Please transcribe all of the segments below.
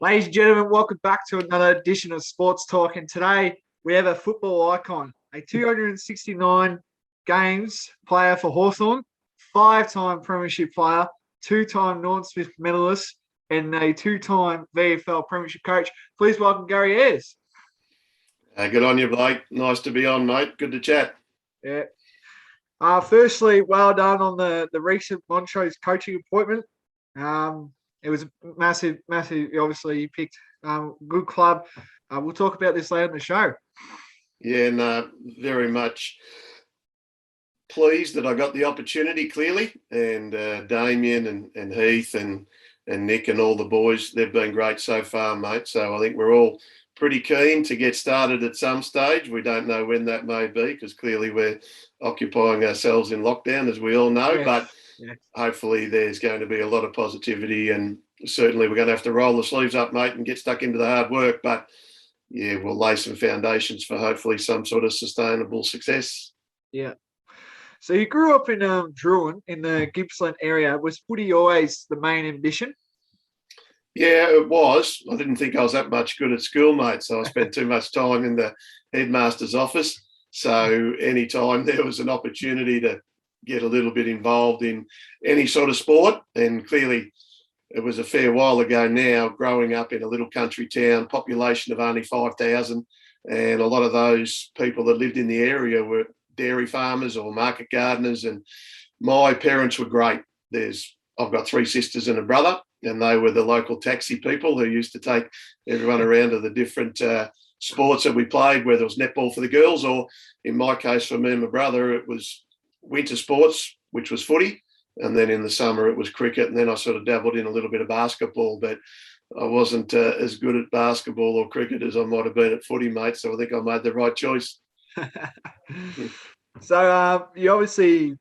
Ladies and gentlemen, welcome back to another edition of Sports Talk. And today we have a football icon, a 269 games player for Hawthorn, five-time premiership player, two-time Norm Smith medalist, and a two-time VFL premiership coach. Please welcome Garry Ayres. Good on you, Blake. Nice to be on, mate. Good to chat. Yeah. Firstly, well done on the recent Montrose coaching appointment. It was massive. Obviously, you picked good club. We'll talk about this later in the show. Yeah, no, very much pleased that I got the opportunity, clearly. And Damien and Heath and Nick and all the boys, they've been great so far, mate. So I think we're all pretty keen to get started at some stage. We don't know when that may be because clearly we're occupying ourselves in lockdown, as we all know. Yeah. But hopefully there's going to be a lot of positivity, and certainly we're going to have to roll the sleeves up, mate, and get stuck into the hard work. But yeah, we'll lay some foundations for hopefully some sort of sustainable success. Yeah. So you grew up in Druin in the Gippsland area. Was footy always the main ambition? Yeah, it was. I didn't think I was that much good at school, mate. So I spent too much time in the headmaster's office. So anytime there was an opportunity to get a little bit involved in any sort of sport, and clearly it was a fair while ago now, growing up in a little country town, population of only 5,000, and a lot of those people that lived in the area were dairy farmers or market gardeners, and my parents were great. I've got three sisters and a brother, and they were the local taxi people who used to take everyone around to the different sports that we played, whether it was netball for the girls or, in my case, for me and my brother, it was winter sports, which was footy, and then in the summer it was cricket, and then I sort of dabbled in a little bit of basketball, but I wasn't as good at basketball or cricket as I might have been at footy, mate, so I think I made the right choice. So you obviously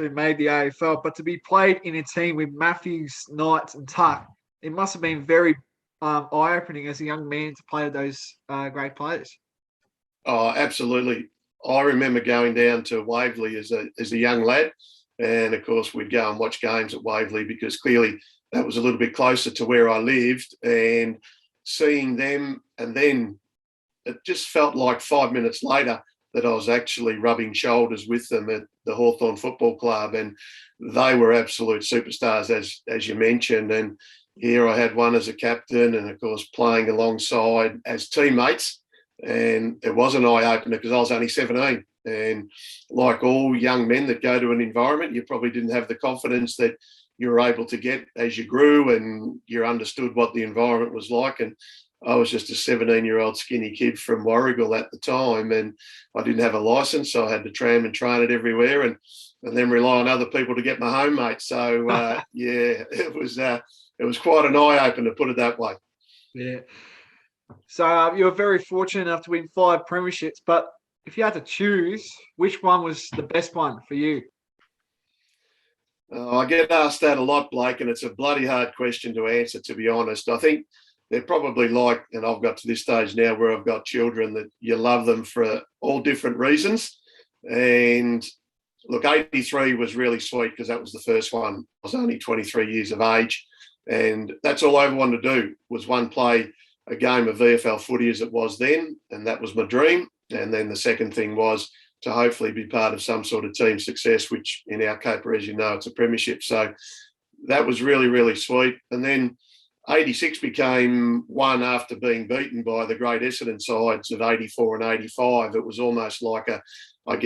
made the AFL, but to be played in a team with Matthews, Knights, and Tuck, it must have been very eye-opening as a young man to play with those great players. Oh, absolutely. I remember going down to Waverley as a young lad, and of course we'd go and watch games at Waverley because clearly that was a little bit closer to where I lived, and seeing them, and then it just felt like 5 minutes later that I was actually rubbing shoulders with them at the Hawthorn Football Club, and they were absolute superstars, as you mentioned. And here I had one as a captain, and of course playing alongside as teammates. And it was an eye-opener because I was only 17. And like all young men that go to an environment, you probably didn't have the confidence that you were able to get as you grew and you understood what the environment was like. And I was just a 17-year-old skinny kid from Warragul at the time, and I didn't have a licence, so I had to tram and train it everywhere, and then rely on other people to get my home, mate. So yeah, it was quite an eye opener, to put it that way. Yeah. So you were very fortunate enough to win 5 premierships, but if you had to choose, which one was the best one for you? I get asked that a lot, Blake, and it's a bloody hard question to answer, to be honest. I think they're probably like, and I've got to this stage now where I've got children, that you love them for all different reasons. And look, 83 was really sweet because that was the first one. I was only 23 years of age, and that's all I ever wanted to do was play a game of VFL footy as it was then, and that was my dream. And then the second thing was to hopefully be part of some sort of team success, which in our caper, as you know, it's a premiership. So that was really, really sweet. And then 86 became one after being beaten by the great Essendon sides of 84 and 85. It was almost like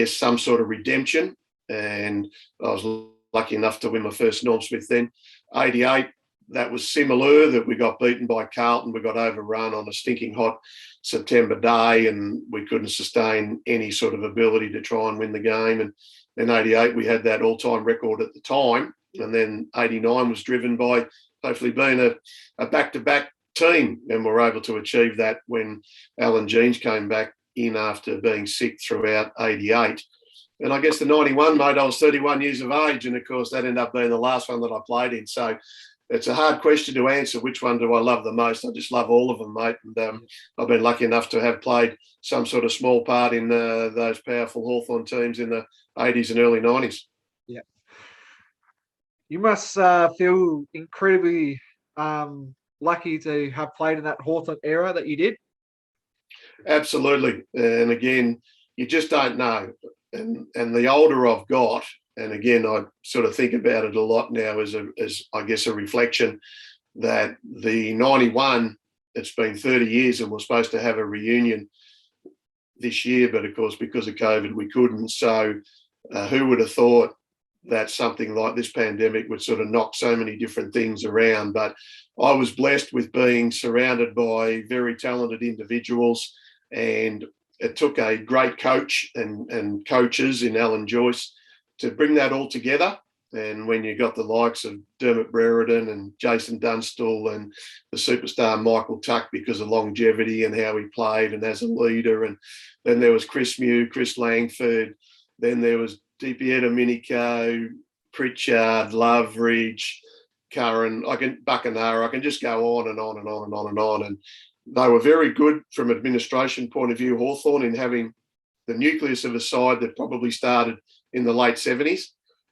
some sort of redemption. And I was lucky enough to win my first Norm Smith then. 88, that was similar, that we got beaten by Carlton. We got overrun on a stinking hot September day, and we couldn't sustain any sort of ability to try and win the game. And in 88, we had that all-time record at the time. And then 89 was driven by hopefully being a back-to-back team, and we're able to achieve that when Alan Jeans came back in after being sick throughout 88. And I guess the 91, mate, I was 31 years of age, and of course that ended up being the last one that I played in. So it's a hard question to answer. Which one do I love the most? I just love all of them, mate. And I've been lucky enough to have played some sort of small part in those powerful Hawthorn teams in the 80s and early 90s. Yeah. You must feel incredibly lucky to have played in that Hawthorn era that you did? Absolutely. And again, you just don't know. And the older I've got, and again, I sort of think about it a lot now as I guess a reflection that the 91, it's been 30 years and we're supposed to have a reunion this year, but of course, because of COVID, we couldn't. So who would have thought that something like this pandemic would sort of knock so many different things around? But I was blessed with being surrounded by very talented individuals, and it took a great coach and coaches in Alan Joyce to bring that all together. And when you got the likes of Dermot Brereton and Jason Dunstall and the superstar Michael Tuck because of longevity and how he played and as a leader, and then there was Chris Mew, Chris Langford, then there was DiPietro Minico, Pritchard, Loveridge, Curran, Buckenara, I can just go on and on and on and on and on. And they were very good from administration point of view, Hawthorn, in having the nucleus of a side that probably started in the late 70s.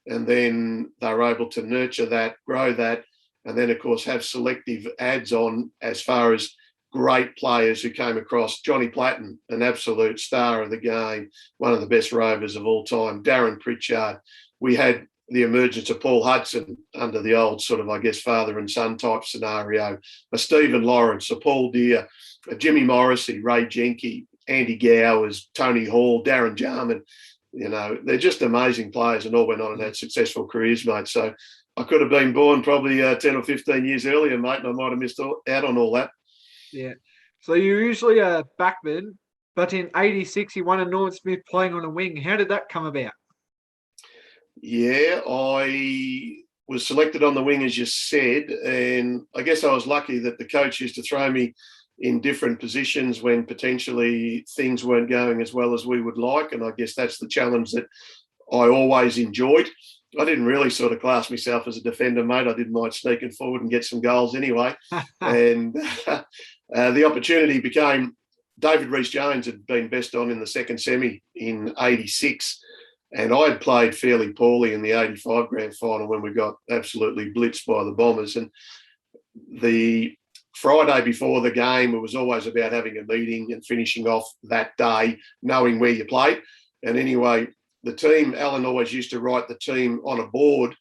And then they were able to nurture that, grow that, and then, of course, have selective adds on as far as great players who came across. Johnny Platten, an absolute star of the game, one of the best rovers of all time. Darren Pritchard. We had the emergence of Paul Hudson under the old sort of, I guess, father and son type scenario. A Stephen Lawrence, a Paul Deere, a Jimmy Morrissey, Ray Jenke, Andy Gowers, Tony Hall, Darren Jarman. You know, they're just amazing players and all went on and had successful careers, mate. So I could have been born probably 10 or 15 years earlier, mate, and I might have missed out on all that. Yeah. So you're usually a backman, but in 86 you won a Norman Smith playing on a wing. How did that come about? Yeah, I was selected on the wing, as you said, and I guess I was lucky that the coach used to throw me in different positions when potentially things weren't going as well as we would like. And I guess that's the challenge that I always enjoyed. I didn't really sort of class myself as a defender, mate. I didn't mind sneaking forward and get some goals anyway. And the opportunity became David Rees-Jones had been best on in the second semi in 86. And I had played fairly poorly in the 85 grand final when we got absolutely blitzed by the Bombers. And the Friday before the game, it was always about having a meeting and finishing off that day, knowing where you played. And anyway, the team, Alan always used to write the team on a board,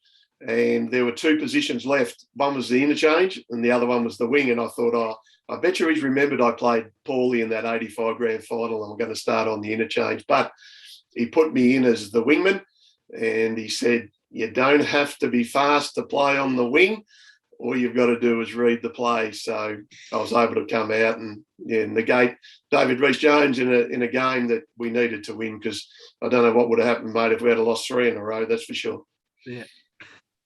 and there were two positions left. One was the interchange and the other one was the wing. And I thought, I bet you he's remembered I played poorly in that 85 grand final and I'm going to start on the interchange. But he put me in as the wingman, and he said, you don't have to be fast to play on the wing. All you've got to do is read the play. So I was able to come out and negate David Rees-Jones in a game that we needed to win, because I don't know what would have happened, mate, if we had lost 3 in a row, that's for sure. Yeah.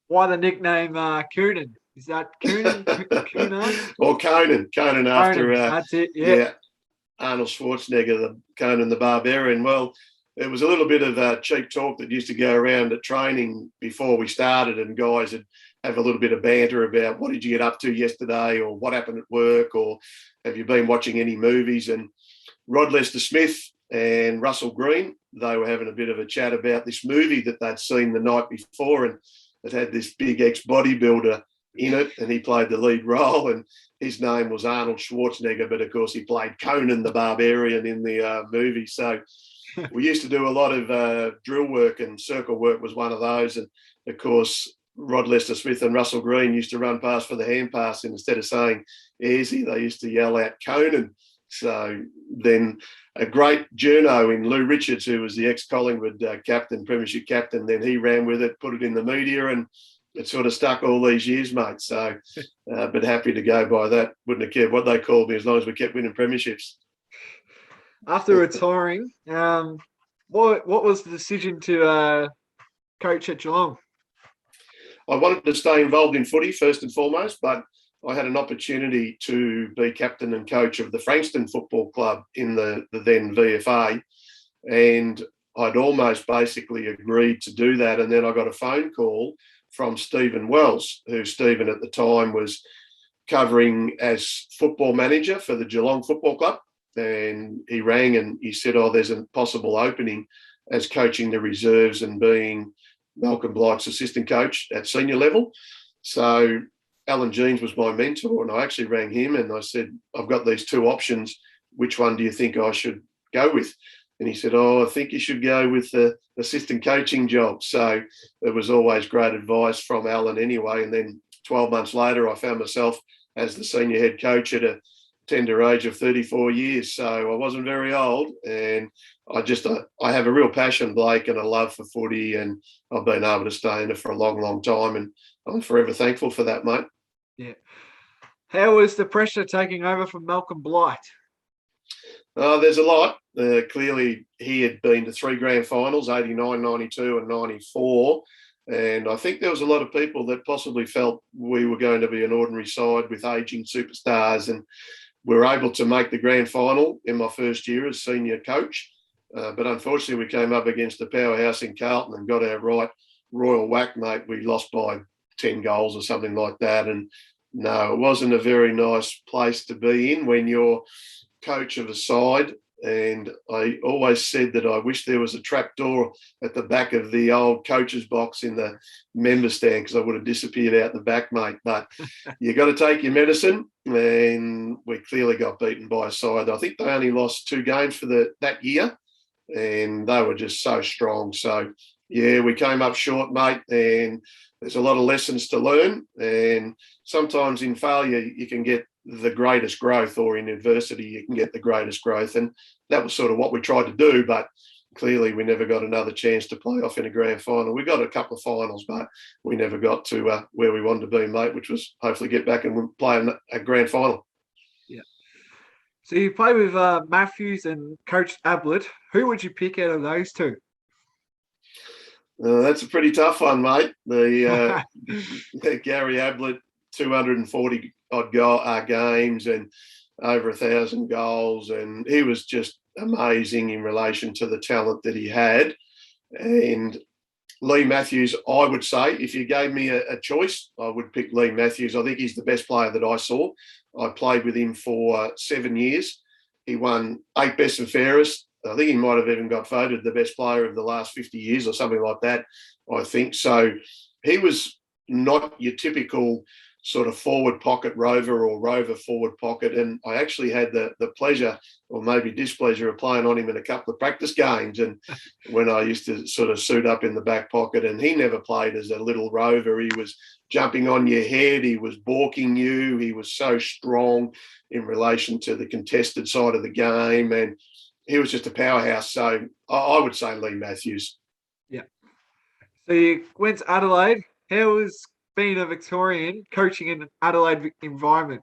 Why the nickname Coonan? Is that Coonan? Coonan? Or Conan after that's it, yeah. Arnold Schwarzenegger, the Conan the Barbarian. Well, it was a little bit of cheap talk that used to go around at training before we started, and guys would have a little bit of banter about what did you get up to yesterday, or what happened at work, or have you been watching any movies? And Rod Lester-Smith and Russell Green, they were having a bit of a chat about this movie that they'd seen the night before, and it had this big ex-bodybuilder in it, and he played the lead role, and his name was Arnold Schwarzenegger, but of course he played Conan the Barbarian in the movie. So we used to do a lot of drill work, and circle work was one of those. And of course, Rod Lester-Smith and Russell Green used to run past for the hand pass, and instead of saying Ayresy, they used to yell out Conan. So then a great journo in Lou Richards, who was the ex-Collingwood captain, premiership captain, then he ran with it, put it in the media, and it sort of stuck all these years, mate. So, but happy to go by that. Wouldn't have cared what they called me as long as we kept winning premierships. After retiring, what was the decision to coach at Geelong? I wanted to stay involved in footy first and foremost, but I had an opportunity to be captain and coach of the Frankston Football Club in the then VFA, and I'd almost basically agreed to do that. And then I got a phone call from Stephen Wells, who Stephen at the time was covering as football manager for the Geelong Football Club. And he rang and he said, there's a possible opening as coaching the reserves and being Malcolm Blight's assistant coach at senior level. So Alan Jeans was my mentor, and I actually rang him and I said, I've got these two options. Which one do you think I should go with? And he said, I think you should go with the assistant coaching job. So it was always great advice from Alan anyway. And then 12 months later, I found myself as the senior head coach at a tender age of 34 years. So I wasn't very old. And I have a real passion, Blake, and a love for footy. And I've been able to stay in it for a long, long time. And I'm forever thankful for that, mate. Yeah. How was the pressure taking over from Malcolm Blight? There's a lot. Clearly, he had been to 3 grand finals, 89, 92 and 94. And I think there was a lot of people that possibly felt we were going to be an ordinary side with ageing superstars. And we were able to make the grand final in my first year as senior coach. But unfortunately, we came up against a powerhouse in Carlton and got our right royal whack, mate. We lost by 10 goals or something like that. And no, it wasn't a very nice place to be in when you're coach of a side. And I always said that I wish there was a trap door at the back of the old coach's box in the member stand, because I would have disappeared out the back, mate. But you got to take your medicine, and we clearly got beaten by a side. I think they only lost 2 games for that year, and they were just so strong. So yeah, we came up short, mate, and there's a lot of lessons to learn. And sometimes in failure you can get the greatest growth, or in adversity you can get the greatest growth. And that was sort of what we tried to do, but clearly we never got another chance to play off in a grand final. We got a couple of finals, but we never got to where we wanted to be, mate, which was hopefully get back and play a grand final. Yeah. So you played with Matthews and Coach Ablett. Who would you pick out of those two? That's a pretty tough one, mate. The Garry Ablett, 240 odd games and over 1,000 goals, and he was just amazing in relation to the talent that he had. And Lee Matthews, I would say, if you gave me a choice, I would pick Lee Matthews. I think he's the best player that I saw. I played with him for 7 years. He won 8 best and fairest. I think he might have even got voted the best player of the last 50 years or something like that, I think. So he was not your typical sort of forward pocket rover or rover forward pocket. And I actually had the pleasure, or maybe displeasure, of playing on him in a couple of practice games. And when I used to sort of suit up in the back pocket, and he never played as a little rover. He was jumping on your head. He was balking you. He was so strong in relation to the contested side of the game. And he was just a powerhouse. So I would say Lee Matthews. Yeah. So you went to Adelaide. How was being a Victorian coaching in an Adelaide environment?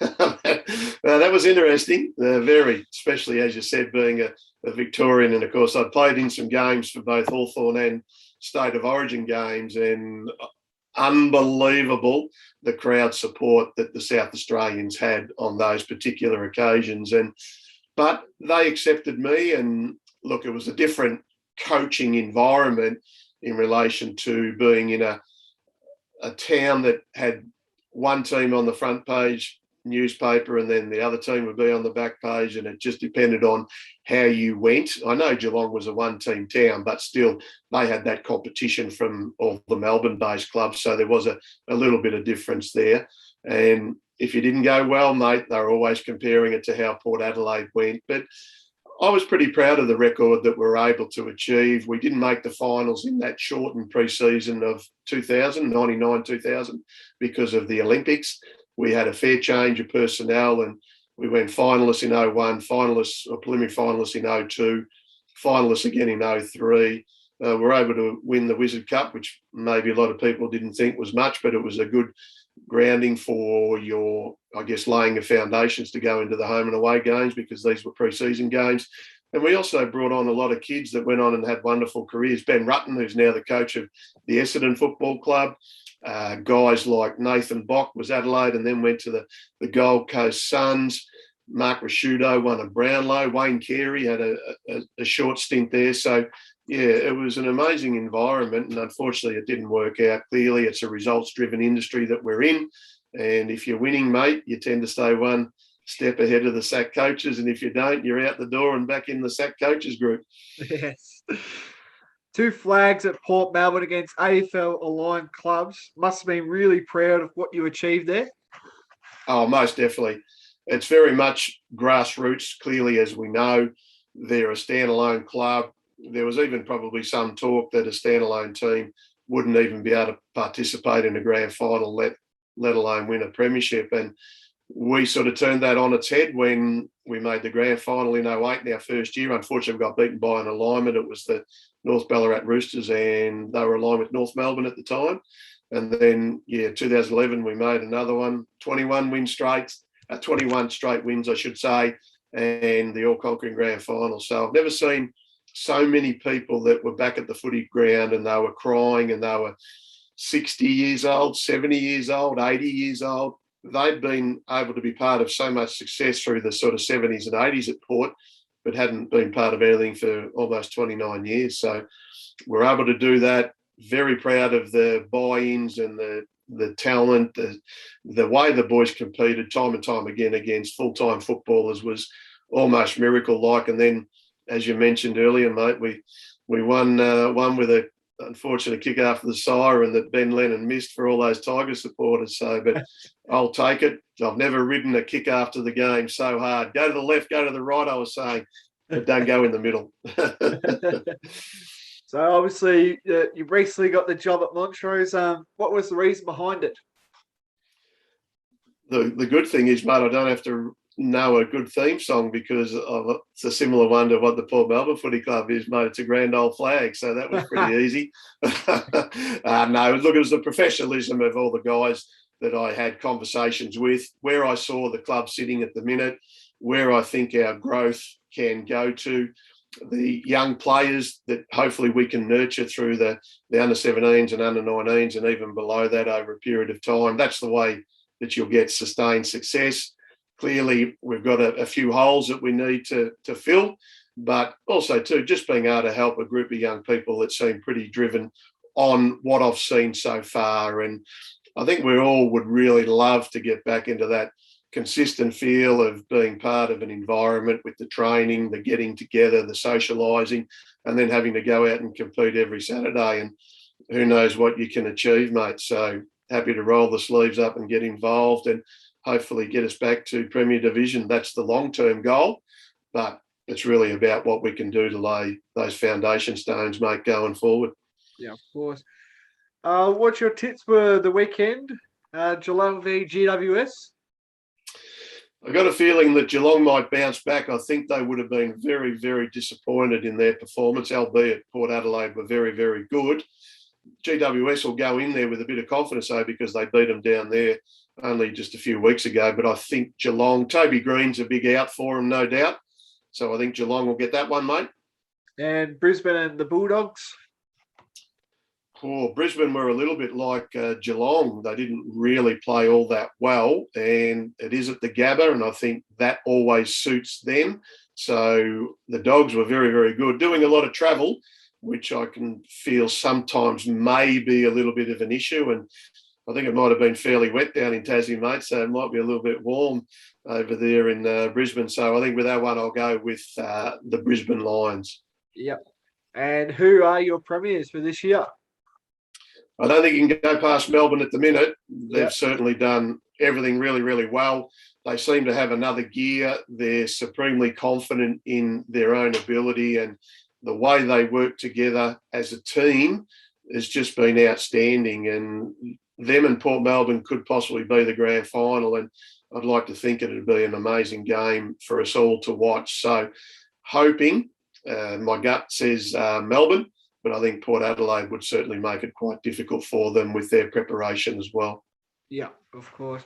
That was interesting, very, especially as you said, being a Victorian. And of course, I'd played in some games for both Hawthorn and State of Origin games, and unbelievable the crowd support that the South Australians had on those particular occasions. But they accepted me, and look, it was a different coaching environment in relation to being in a town that had one team on the front page newspaper, and then the other team would be on the back page, and it just depended on how you went. I know Geelong was a one-team town, but still they had that competition from all the Melbourne-based clubs, so there was a little bit of difference there. And if you didn't go well, mate, they were always comparing it to how Port Adelaide went. But I was pretty proud of the record that we were able to achieve. We didn't make the finals in that shortened pre-season of 99, 2000, because of the Olympics. We had a fair change of personnel, and we went finalists in 01, finalists or preliminary finalists in 02, finalists again in 03. We were able to win the Wizard Cup, which maybe a lot of people didn't think was much, but it was a good grounding for your, I guess, laying of foundations to go into the home and away games, because these were pre-season games. And we also brought on a lot of kids that went on and had wonderful careers. Ben Rutten, who's now the coach of the Essendon Football Club. Guys like Nathan Bock was Adelaide and then went to the Gold Coast Suns. Mark Rasciuto won a Brownlow. Wayne Carey had a short stint there. So, yeah, it was an amazing environment, and unfortunately it didn't work out. Clearly, it's a results-driven industry that we're in, and if you're winning, mate, you tend to stay one step ahead of the SAC coaches, and if you don't, you're out the door and back in the SAC coaches group. Yes. 2 flags at Port Melbourne against AFL aligned clubs. Must have been really proud of what you achieved there. Oh, most definitely. It's very much grassroots, clearly, as we know. They're a standalone club. There was even probably some talk that a standalone team wouldn't even be able to participate in a grand final, let alone win a premiership. And we sort of turned that on its head when we made the grand final in 08 in our first year. Unfortunately, we got beaten by an alignment. It was the North Ballarat Roosters, and they were aligned with North Melbourne at the time. And then, 2011, we made another one, 21 straight wins, I should say, and the all-conquering grand final. So I've never seen so many people that were back at the footy ground and they were crying, and they were 60 years old, 70 years old, 80 years old. They'd been able to be part of so much success through the sort of 70s and 80s at Port, but hadn't been part of anything for almost 29 years. So we're able to do that. Very proud of the buy-ins and the talent, the way the boys competed time and time again against full-time footballers was almost miracle-like. And then, as you mentioned earlier, mate, we won with a unfortunate kick after the siren that Ben Lennon missed for all those Tiger supporters. So, but I'll take it. I've never ridden a kick after the game so hard. Go to the left, go to the right, I was saying, but don't go in the middle. So obviously you recently got the job at Montrose. What was the reason behind it? The good thing is, mate, I don't have to know a good theme song because it's a similar one to what the Port Melbourne Footy Club is, mate. It's a grand old flag, so that was pretty easy. No, look, it was the professionalism of all the guys that I had conversations with, where I saw the club sitting at the minute, where I think our growth can go to, the young players that hopefully we can nurture through the under-17s and under-19s and even below that over a period of time. That's the way that you'll get sustained success. Clearly, we've got a few holes that we need to fill, but also, too, just being able to help a group of young people that seem pretty driven on what I've seen so far. And I think we all would really love to get back into that consistent feel of being part of an environment with the training, the getting together, the socialising, and then having to go out and compete every Saturday. And who knows what you can achieve, mate. So happy to roll the sleeves up and get involved and hopefully get us back to Premier Division. That's the long-term goal, but it's really about what we can do to lay those foundation stones, mate, going forward. Yeah, of course. What's your tips for the weekend? Geelong v GWS? I got a feeling that Geelong might bounce back. I think they would have been very, very disappointed in their performance, albeit Port Adelaide were very, very good. GWS will go in there with a bit of confidence, though, because they beat them down there only just a few weeks ago. But I think Geelong, Toby Green's a big out for them, no doubt. So I think Geelong will get that one, mate. And Brisbane and the Bulldogs? Oh, Brisbane were a little bit like Geelong. They didn't really play all that well, and it is at the Gabba, and I think that always suits them. So the Dogs were very, very good, doing a lot of travel, which I can feel sometimes may be a little bit of an issue. And I think it might have been fairly wet down in Tassie, mate, so it might be a little bit warm over there in Brisbane. So I think with that one, I'll go with the Brisbane Lions. Yep. And who are your premiers for this year? I don't think you can go past Melbourne at the minute. They've certainly done everything really, really well. They seem to have another gear. They're supremely confident in their own ability, and the way they work together as a team has just been outstanding. And them and Port Melbourne could possibly be the grand final, and I'd like to think it would be an amazing game for us all to watch. So hoping, my gut says Melbourne, but I think Port Adelaide would certainly make it quite difficult for them with their preparation as well. Yeah, of course.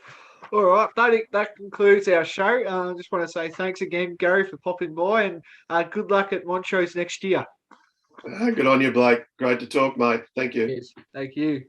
All right, that concludes our show. I just want to say thanks again, Garry, for popping by, and good luck at Montrose next year. Good on you, Blake. Great to talk, mate. Thank you. Yes, thank you.